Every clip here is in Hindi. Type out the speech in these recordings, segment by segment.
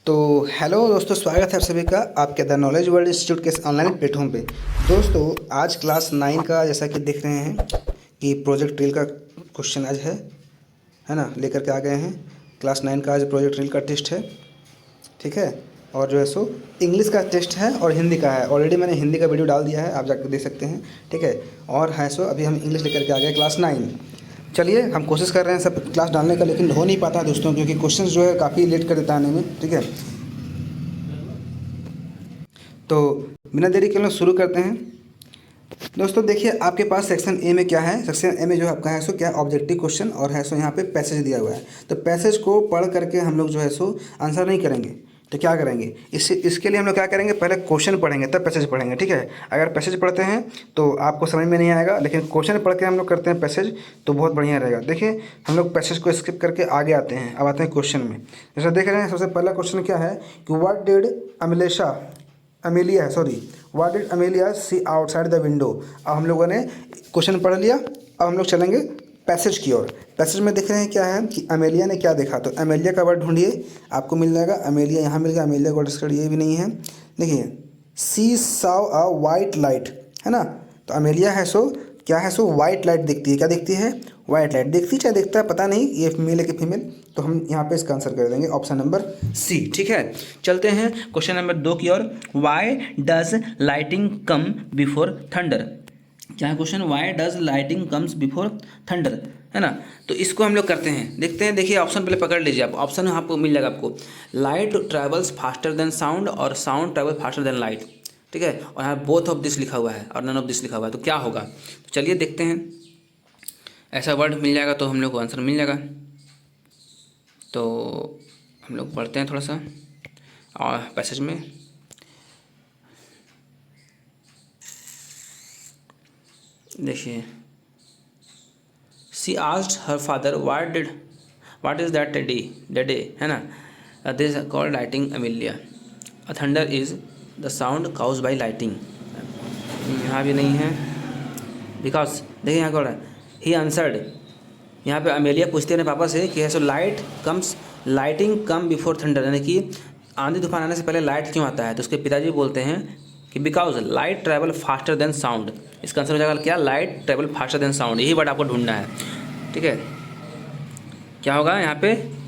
तो हेलो दोस्तों, स्वागत है आप सभी का आपके द नॉलेज वर्ल्ड इंस्टीट्यूट के इस ऑनलाइन प्लेटफॉर्म पे। दोस्तों, आज क्लास 9 का जैसा कि देख रहे हैं कि प्रोजेक्ट ड्रिल का क्वेश्चन आज है ना, लेकर के आ गए हैं। क्लास 9 का आज प्रोजेक्ट ड्रिल का टेस्ट है, ठीक है। और जो है सो इंग्लिश का टेस्ट है और हिंदी का है। ऑलरेडी मैंने हिंदी का वीडियो डाल दिया है, आप जाकर देख सकते हैं, ठीक है। और है सो अभी हम इंग्लिश लेकर के आ गए क्लास 9। चलिए, हम कोशिश कर रहे हैं सब क्लास डालने का, लेकिन हो नहीं पाता दोस्तों, क्योंकि क्वेश्चंस जो है काफ़ी लेट कर देता आने में, ठीक है। तो बिना देरी के लोग शुरू करते हैं। दोस्तों देखिए, आपके पास सेक्शन ए में क्या है। सेक्शन ए में जो आपका है सो क्या ऑब्जेक्टिव क्वेश्चन और है सो यहाँ पे पैसेज दिया हुआ है। तो पैसेज को पढ़ करके हम लोग जो है सो आंसर नहीं करेंगे। तो क्या करेंगे, इसके लिए हम लोग क्या करेंगे, पहले क्वेश्चन पढ़ेंगे तब पैसेज पढ़ेंगे, ठीक है। अगर पैसेज पढ़ते हैं तो आपको समझ में नहीं आएगा, लेकिन क्वेश्चन पढ़ के हम लोग करते हैं पैसेज तो बहुत बढ़िया रहेगा। देखिए, हम लोग पैसेज को स्किप करके आगे आते हैं। अब आते हैं क्वेश्चन में। जैसा देख रहे हैं, सबसे पहला क्वेश्चन क्या है कि what did what did Amelia see outside the window. अब हम लोगों ने क्वेश्चन पढ़ लिया, अब हम लोग चलेंगे पैसेज की ओर। पैसेज में देख रहे हैं क्या है कि अमेलिया ने क्या देखा। तो अमेलिया का वर्ड ढूंढिए, आपको मिल जाएगा। अमेलिया यहाँ मिल गया, अमेलिया का वर्ड इसका ये भी नहीं है। देखिए, सी सॉ अ वाइट लाइट, है ना। तो अमेलिया है सो क्या है सो वाइट लाइट दिखती है। क्या दिखती है? वाइट लाइट दिखती, चाहे दिखता है पता नहीं, ये मेल है कि फीमेल। तो हम यहाँ पे इसका आंसर कर देंगे ऑप्शन नंबर सी, ठीक है। चलते हैं क्वेश्चन नंबर 2 की ओर। Why does lightning come before thunder. क्या है question? Why does lightning comes before thunder, है ना। तो इसको हम लोग करते हैं, देखते हैं। देखिए, ऑप्शन पहले पकड़ लीजिए आप। ऑप्शन आपको मिल जाएगा आपको, light travels faster than sound और sound travel faster than light, ठीक है। और यहाँ बोथ ऑफ दिस लिखा हुआ है और नन ऑफ दिस लिखा हुआ है। तो क्या होगा? तो चलिए देखते हैं। ऐसा वर्ड मिल जाएगा तो हम लोग को आंसर मिल जाएगा। तो हम लोग पढ़ते हैं थोड़ा सा और पैसेज में। देखिए, she asked her father what is that day, है ना। This called lightning Amelia. A thunder is the sound caused by lightning. यहाँ भी नहीं है, बिकॉज देखिए यहाँ क्या है, ही आंसर्ड। यहाँ पे अमेलिया पूछते हैं पापा से कि है सो लाइटिंग कम बिफोर थंडर, यानी कि आंधी तूफान आने से पहले लाइट क्यों आता है। तो उसके पिताजी बोलते हैं कि because light travel faster than sound. इसका आंसर हो जाएगा क्या? Light travel faster than sound. यही वर्ड आपको ढूंढना है, ठीक है। क्या होगा यहाँ पे?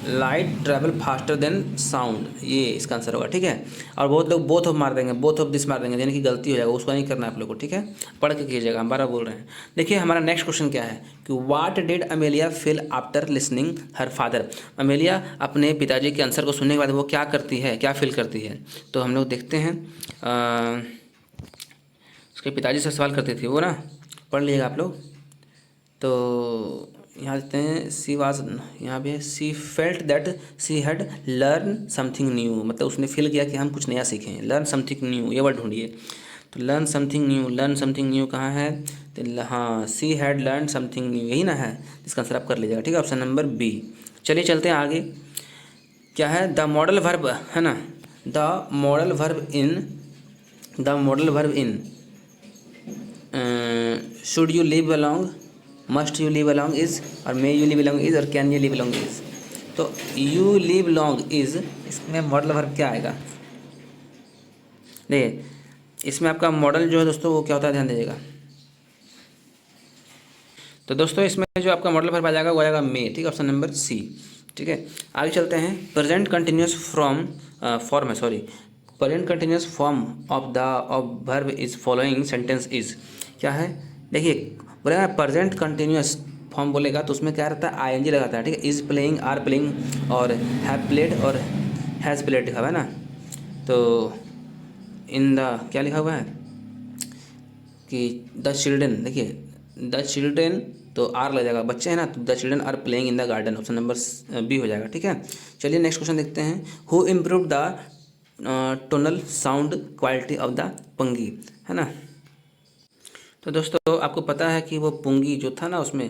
Light travel faster than sound, ये इसका आंसर होगा, ठीक है। और बहुत लोग बोथ ऑफ मार देंगे, बोथ ऑफ दिस मार देंगे, यानी कि गलती हो जाएगा। उसको नहीं करना है आप लोग को, ठीक है। पढ़ के कीजिएगा, हम बारह बोल रहे हैं। देखिए, हमारा नेक्स्ट क्वेश्चन क्या है कि what did Amelia feel after listening her father. Amelia अपने पिताजी के आंसर को सुनने के बाद वो क्या करती है, क्या फील करती है। तो हम लोग देखते हैं। उसके पिताजी से सवाल करती थी वो ना, पढ़ लीजिएगा आप लोग। तो यहाँ देखते हैं, सी वाज, यहाँ पे सी felt that she had learn something new, मतलब उसने फील किया कि हम कुछ नया सीखें। लर्न समथिंग न्यू, ये वर्ड ढूंढिए। तो लर्न समथिंग न्यू कहाँ है? तो हाँ, she had learn something new, यही ना है। इसका आंसर आप कर लीजिएगा, ठीक है। Option number B. चलिए चलते हैं आगे। क्या है? द मॉडल वर्ब, है ना। The modal verb in should you live along, must you live along is, और may you live along is, और can you live along is. तो यू लिव लॉन्ग इज, इसमें मॉडल वर्ब क्या आएगा? देखिए, इसमें आपका मॉडल जो है दोस्तों वो क्या होता है, ध्यान दीजिएगा। तो दोस्तों, इसमें जो आपका मॉडल वर्ब आ जाएगा वो आएगा मे, ठीक है। ऑप्शन नंबर सी, ठीक है। आगे चलते हैं। Present continuous form of verb is following sentence is. क्या है? देखिए, बोलेगा प्रेजेंट कंटिन्यूस फॉर्म बोलेगा तो उसमें क्या रहता है? आईएनजी लगाता है, ठीक है। इज प्लेइंग, आर प्लेइंग, और हैव प्लेड और हैज़ प्लेड लिखा हुआ है ना। तो इन द क्या लिखा हुआ है कि द चिल्ड्रेन, देखिए द चिल्ड्रेन, तो आर लग जाएगा, बच्चे हैं ना। तो the children are playing in the garden, option number B हो जाएगा, ठीक है। चलिए नेक्स्ट क्वेश्चन देखते हैं। Who improve the tonal sound quality of the pungi, है ना। तो दोस्तों, आपको पता है कि वो पुंगी जो था ना, उसमें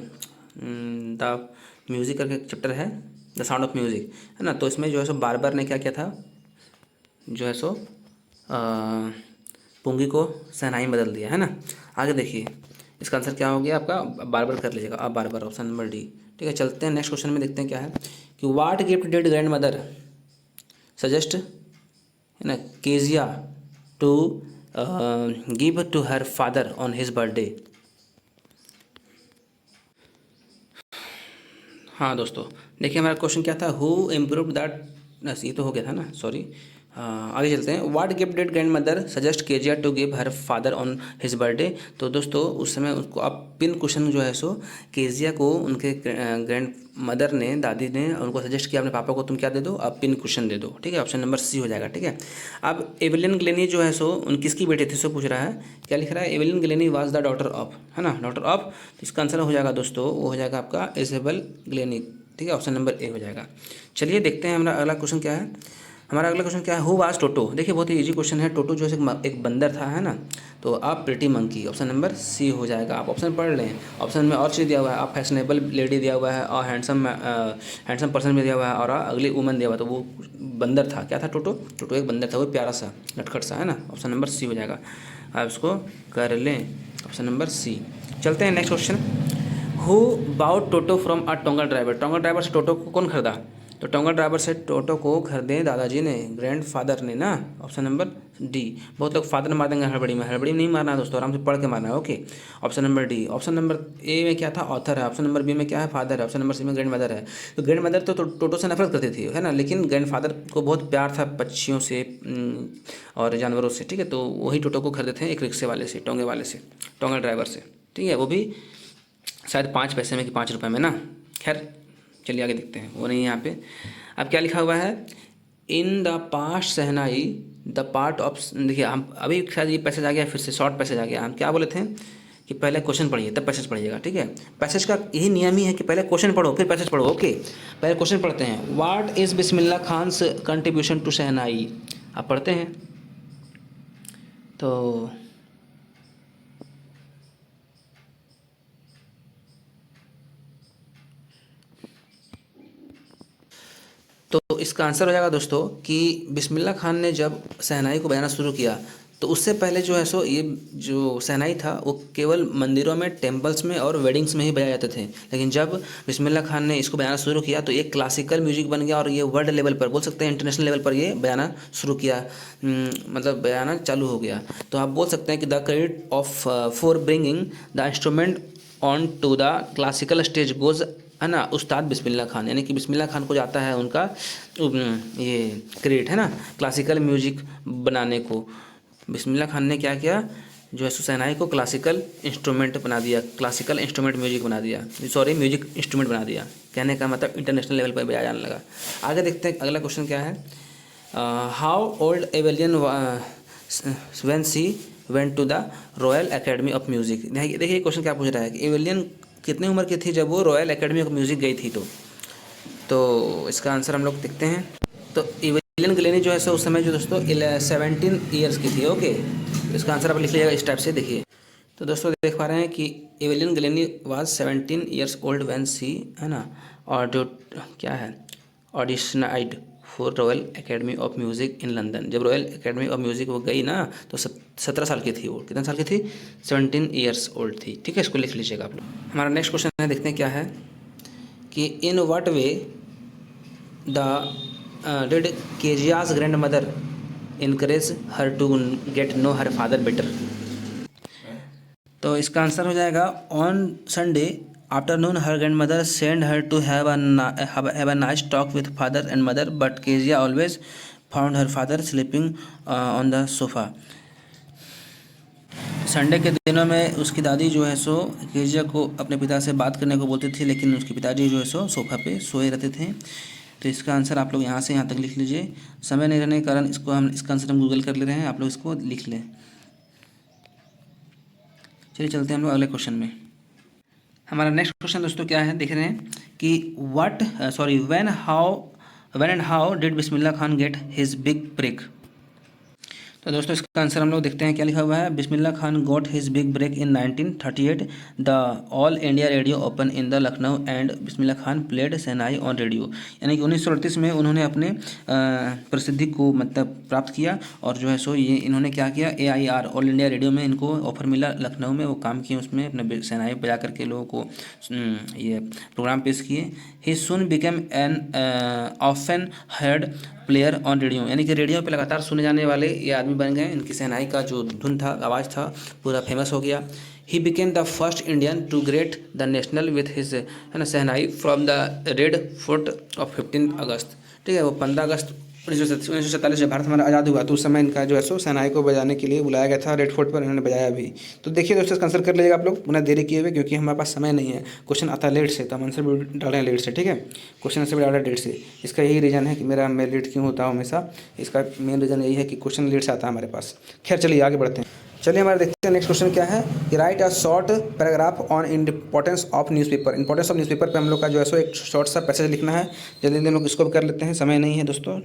द म्यूज़िक करके एक चैप्टर है, द साउंड ऑफ म्यूज़िक, है ना। तो इसमें जो है सो बार्बर ने क्या किया था, जो है सो पुंगी को शहनाई में बदल दिया, है ना। आगे देखिए, इसका आंसर क्या हो गया आपका? बार्बर कर लीजिएगा आप, बार्बर, ऑप्शन नंबर डी, ठीक है। चलते हैं नेक्स्ट क्वेश्चन में, देखते हैं क्या है कि what gift did grandmother suggest है ना Kezia to give to her father on his birthday. हाँ दोस्तों, देखिए हमारा क्वेश्चन क्या था, हु इम्प्रूव दैट, ये तो हो गया था ना, सॉरी। आगे चलते हैं। What gift did grandmother suggest Kezia to give her father on his birthday. तो दोस्तों उस समय उसको अब पिन क्वेश्चन जो है सो केजिया को उनके ग्रैंड मदर ने, दादी ने उनको सजेस्ट किया अपने पापा को, तुम क्या दे दो, अब पिन क्वेश्चन दे दो। ठीक है, ऑप्शन नंबर सी हो जाएगा। ठीक है, अब एवेलिन ग्लेनी जो है सो उन किसकी बेटी थी, सो पूछ रहा है। क्या लिख रहा है, Evelyn Glenny was the daughter of, है ना, डॉटर ऑफ। तो इसका आंसर हो जाएगा दोस्तों, वो हो जाएगा आपका इजेबल ग्लेनी। ठीक है, ऑप्शन नंबर ए हो जाएगा। चलिए देखते हैं हमारा अगला क्वेश्चन क्या है। हमारा अगला क्वेश्चन क्या है, हु वाज टोटो। देखिए बहुत ही इजी क्वेश्चन है। टोटो जो है एक बंदर था, है ना। तो आप pretty monkey, option number C हो जाएगा। आप ऑप्शन पढ़ लें, ऑप्शन में और चीज़ दिया हुआ है, आप फैशनेबल लेडी दिया हुआ है, और हैंडसम पर्सन भी दिया हुआ है, और अगली वुमन दिया हुआ है। तो वो बंदर था, क्या था, टोटो। टोटो एक बंदर था, वो प्यारा सा नटखट सा, है ना। ऑप्शन नंबर सी हो जाएगा। आप इसको कर लें, ऑप्शन नंबर सी। चलते हैं next question. Who bought Toto from a tonga driver. Tonga driver से टोटो को कौन खरीदा। तो टोंगा ड्राइवर से टोटो को खरीदे दादाजी ने, ग्रैंड फादर ने ना। Option number D. बहुत लोग फादर मार देंगे हड़बड़ी में, हड़बड़ी में नहीं मारना है दोस्तों, आराम से पढ़ के मारना है। Okay, option number D. Option number A में क्या था, ऑथर है। ऑप्शन नंबर बी में क्या है, फादर है। ऑप्शन नंबर सी में ग्रैंड मदर है। तो ग्रैंड मदर तो टोटो से नफरत करती थी, है ना, लेकिन ग्रैंड फादर को बहुत प्यार था पक्षियों से और जानवरों से। ठीक है, तो वही टोटो को खरीदे थे एक रिक्शे वाले से, टोंगे वाले से, टोंगा ड्राइवर से। ठीक है, वो भी शायद 5 पैसे में कि 5 रुपये में ना। खैर चलिए आगे देखते हैं, वो नहीं है यहाँ पे। अब क्या लिखा हुआ है, in the past shehnai the part of. देखिए हम अभी शायद ये पैसेज आ गया, फिर से शॉर्ट पैसेज आ गया। हम क्या बोले थे कि पहले क्वेश्चन पढ़िए तब पैसेज पढ़िएगा। ठीक है, पैसेज का यही नियम ही है कि पहले क्वेश्चन पढ़ो फिर पैसेज पढ़ो। ओके, पहले क्वेश्चन पढ़ते हैं। What is Bismillah Khan's contribution to shehnai. आप पढ़ते हैं तो इसका आंसर हो जाएगा दोस्तों कि बिस्मिल्लाह खान ने जब शहनाई को बजाना शुरू किया तो उससे पहले जो है सो ये जो शहनाई था वो केवल मंदिरों में, टेम्पल्स में और वेडिंग्स में ही बजाए जाते थे। लेकिन जब बिस्मिल्लाह खान ने इसको बजाना शुरू किया तो ये क्लासिकल म्यूजिक बन गया और ये वर्ल्ड लेवल पर, बोल सकते हैं इंटरनेशनल लेवल पर ये बजाना शुरू किया, मतलब बजाना चालू हो गया। तो आप बोल सकते हैं कि the credit of for bringing the instrument on to the classical stage goes, है ना, उस्ताद बिस्मिल्लाह खान। यानी कि बिस्मिल्लाह खान को जाता है उनका ये क्रेडिट, है ना, क्लासिकल म्यूजिक बनाने को। बिस्मिल्लाह खान ने क्या किया, जो है शहनाई को क्लासिकल इंस्ट्रूमेंट बना दिया, क्लासिकल इंस्ट्रूमेंट म्यूजिक बना दिया, सॉरी म्यूजिक इंस्ट्रूमेंट बना दिया। कहने का मतलब इंटरनेशनल लेवल पर बजाया जाने लगा। आगे देखते हैं अगला क्वेश्चन क्या है। How old Evelyn when she went to the Royal Academy of Music. देखिए क्वेश्चन क्या पूछ रहा है कि एवेलियन कितनी उम्र की थी जब वो रॉयल एकेडमी ऑफ म्यूजिक गई थी। तो इसका आंसर हम लोग देखते हैं। तो एवेलियन ग्लेनी जो है सो उस समय जो दोस्तों 17 ईयर्स की थी। ओके, इसका आंसर आप लिख लीजिएगा इस टाइप से। देखिए तो दोस्तों देख पा रहे हैं कि Evelyn Glennie was 17 years old when she, है ना, और जो क्या है auditioned for Royal Academy of Music in London. जब रॉयल एकेडमी ऑफ म्यूज़िक वो गई ना तो 17 साल की थी वो। कितने साल की थी, 17 ईयर्स ओल्ड थी। ठीक है, इसको लिख लीजिएगा आप लोग। हमारा नेक्स्ट क्वेश्चन है, देखते हैं क्या है कि in what way the did Kezia's grandmother encourage her to get know her father better. तो इसका आंसर हो जाएगा on Sunday afternoon her grandmother send her to have a nice talk with father and mother but Kezia always found her father sleeping on the sofa. Sunday के दिनों में उसकी दादी जो है सो केजिया को अपने पिता से बात करने को बोलती थी, लेकिन उसके पिताजी जो है सो सोफ़ा पे सोए रहते थे। तो इसका आंसर आप लोग यहाँ से यहाँ तक लिख लीजिए। समय नहीं रहने के कारण इसका आंसर हम गूगल कर ले रहे हैं, आप लोग इसको लिख लें। चलिए चलते हैं हम लोग अगले क्वेश्चन में। हमारा नेक्स्ट क्वेश्चन दोस्तों क्या है, देख रहे हैं कि when and how did Bismillah Khan get his big break. तो दोस्तों इसका आंसर हम लोग देखते हैं क्या लिखा हुआ है। Bismillah Khan got his big break in 1938 the All India Radio open in the Lucknow and Bismillah Khan played shehnai on radio. यानी कि 1938 में उन्होंने अपने प्रसिद्धि को मतलब प्राप्त किया और जो है सो ये इन्होंने क्या किया, AIR ऑल इंडिया रेडियो में इनको ऑफर मिला, लखनऊ में वो काम किए, उसमें अपने शहनाई बजा करके लोगों को ये प्रोग्राम पेश किए। He soon became an often heard player on radio, यानी कि रेडियो पे लगातार सुने जाने वाले ये आदमी बन गए। इनकी शहनाई का जो धुन था, आवाज़ था, पूरा फेमस हो गया। He became the first Indian to greet the national with his है ना shehnai from the Red Fort of 15 अगस्त। ठीक है, वो 15 अगस्त 1947 जब भारत हमारा आज़ाद हुआ तो उस समय इनका जो है सो शहनाई को बजाने के लिए बुलाया गया था रेड फोर्ट पर, इन्होंने बजाया भी। तो देखिए दोस्तों इसका आंसर कर लीजिएगा आप लोग, बिना देरी किए हुए, क्योंकि हमारे पास समय नहीं है, क्वेश्चन आता है लेट से, तो हम आंसर भी डाल रहे हैं लेट से। ठीक है, क्वेश्चन आंसर भी डाल रहे हैं लेट से। इसका यही रीज़न है कि मैं लेट क्यों होता हूँ हमेशा, इसका मेन रीज़न यही है कि क्वेश्चन लेट से आता है हमारे पास। खैर चलिए आगे बढ़ते हैं। चलिए हमारे देखते हैं नेक्स्ट क्वेश्चन क्या है कि write a short paragraph on importance of newspaper. Importance of newspaper पे हम लोग का जो है सो एक शॉर्ट सा पैसेज लिखना है। जल्दी हम लोग इसको भी कर लेते हैं, समय नहीं है दोस्तों।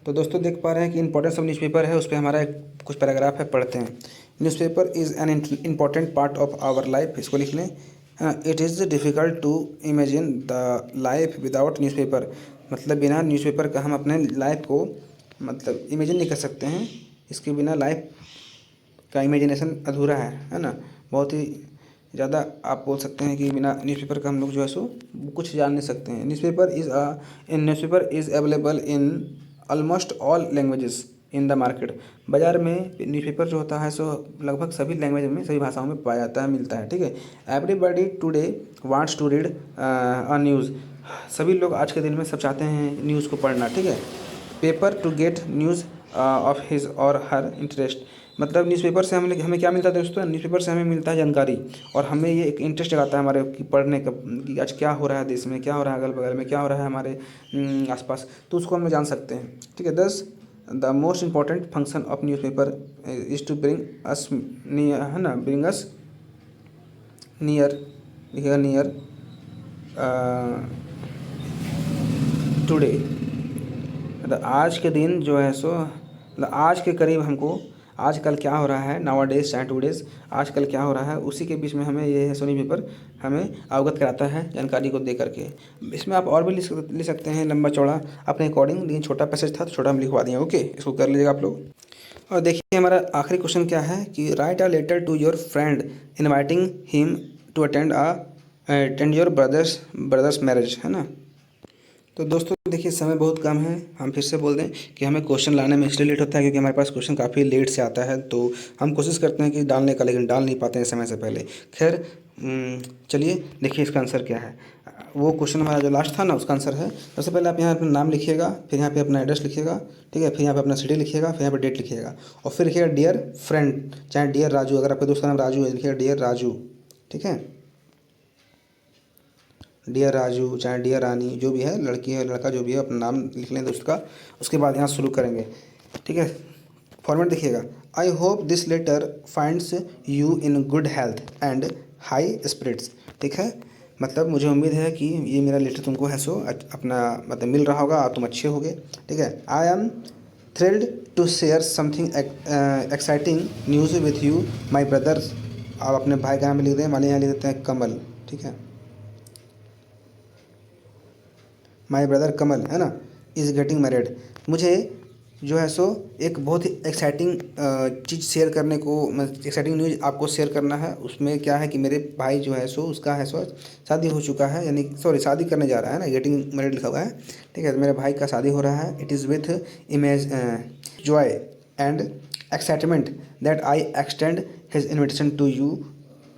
तो दोस्तों देख पा रहे हैं कि इंपॉर्टेंस ऑफ न्यूज़पेपर है, उस पर हमारा कुछ पैराग्राफ है, पढ़ते हैं। Newspaper is an important part of our life, इसको लिख लें। It is difficult to imagine the life without newspaper, मतलब बिना न्यूज़पेपर का हम अपने लाइफ को मतलब इमेजिन नहीं कर सकते हैं, इसके बिना लाइफ का इमेजिनेशन अधूरा है ना। बहुत ही ज़्यादा आप बोल सकते हैं कि बिना न्यूज़पेपर का हम लोग जो है सो कुछ जान नहीं सकते हैं। Newspaper is available in almost all languages in the market. बाज़ार में न्यूज़पेपर जो होता है सो लगभग सभी लैंग्वेज में, सभी भाषाओं में पाया जाता है, मिलता है। ठीक है, everybody today wants to read a news, सभी लोग आज के दिन में सब चाहते हैं न्यूज़ को पढ़ना। ठीक है, paper to get news of his और हर इंटरेस्ट, मतलब न्यूज़पेपर से हमें क्या मिलता है दोस्तों, न्यूज़पेपर से हमें मिलता है जानकारी, और हमें ये एक इंटरेस्ट जगाता है हमारे कि पढ़ने का, कि आज क्या हो रहा है देश में, क्या हो रहा है अगल बगल में, क्या हो रहा है हमारे आसपास, तो उसको हम जान सकते हैं। ठीक है, thus the most important function of newspaper is to bring us near, है ना, ब्रिंग अस नियर, लिखेगा नियर टुडे, मतलब आज के दिन जो है सो, मतलब आज के करीब हमको आजकल क्या हो रहा है, नावा डेज चाहे 2 डेज़, आजकल क्या हो रहा है उसी के बीच में हमें ये है सोनी पेपर हमें अवगत कराता है जानकारी को दे करके। इसमें आप और भी लिख सकते हैं लंबा चौड़ा अपने अकॉर्डिंग, लेकिन छोटा पैसेज था तो छोटा हम लिखवा दिए। ओके, इसको कर लीजिएगा आप लोग। और देखिए हमारा आखिरी क्वेश्चन क्या है कि write a letter to your friend inviting him to attend your brother's marriage, है ना। तो दोस्तों देखिए समय बहुत कम है, हम फिर से बोल दें कि हमें क्वेश्चन लाने में इसलिए लेट होता है क्योंकि हमारे पास क्वेश्चन काफ़ी लेट से आता है, तो हम कोशिश करते हैं कि डालने का, लेकिन डाल नहीं पाते हैं समय से पहले। खैर चलिए देखिए इसका आंसर क्या है। वो क्वेश्चन हमारा जो लास्ट था ना उसका आंसर है, सबसे पहले आप यहाँ अपना नाम लिखिएगा, फिर यहाँ पे अपना एड्रेस लिखिएगा, ठीक है, फिर यहाँ पे अपना सिटी लिखिएगा, फिर यहाँ पे डेट लिखिएगा, और फिर लिखिएगा डियर फ्रेंड, चाहे डियर राजू, अगर आपके दोस्त का नाम राजू है लिखिएगा डियर राजू। ठीक है, डियर राजू चाहे डियर रानी, जो भी है, लड़की है लड़का जो भी है, अपना नाम लिख लें दोस्त का। उसके बाद यहाँ शुरू करेंगे। ठीक है, फॉर्मेट देखिएगा। I hope this letter finds you in good health and high spirits. ठीक है, मतलब मुझे उम्मीद है कि ये मेरा लेटर तुमको है सो अपना मतलब मिल रहा होगा और तुम अच्छे होगे। ठीक है, I am thrilled to share something exciting news with you my brothers. आप अपने भाई का नाम लिख दें, मान लीजिए यहाँ लिख देते हैं कमल। ठीक है, माई ब्रदर कमल, है ना, इज़ गेटिंग मैरिड। मुझे जो है सो एक बहुत ही एक्साइटिंग चीज़ शेयर करने को, एक्साइटिंग न्यूज़ आपको शेयर करना है। उसमें क्या है कि मेरे भाई जो है सो उसका है सो शादी हो चुका है, यानी सॉरी शादी करने जा रहा है ना, गेटिंग मैरिड लिखा हुआ है। ठीक है, तो मेरे भाई का शादी हो रहा है। It is with immense joy and excitement that I extend his invitation to you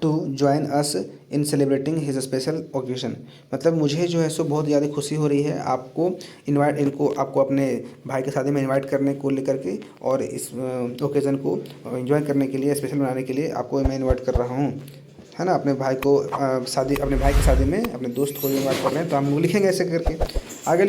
to join us in celebrating his special occasion. मतलब मुझे जो है सो बहुत ज़्यादा खुशी हो रही है आपको आपको अपने भाई की शादी में इनवाइट करने को लेकर के, और इस ओकेज़न को एंजॉय करने के लिए, स्पेशल बनाने के लिए आपको मैं इनवाइट कर रहा हूँ, है ना। अपने भाई को अपने भाई की शादी में अपने दोस्त को इनवाइट कर रहे हैं, तो हम लोग लिखेंगे ऐसे करके आगे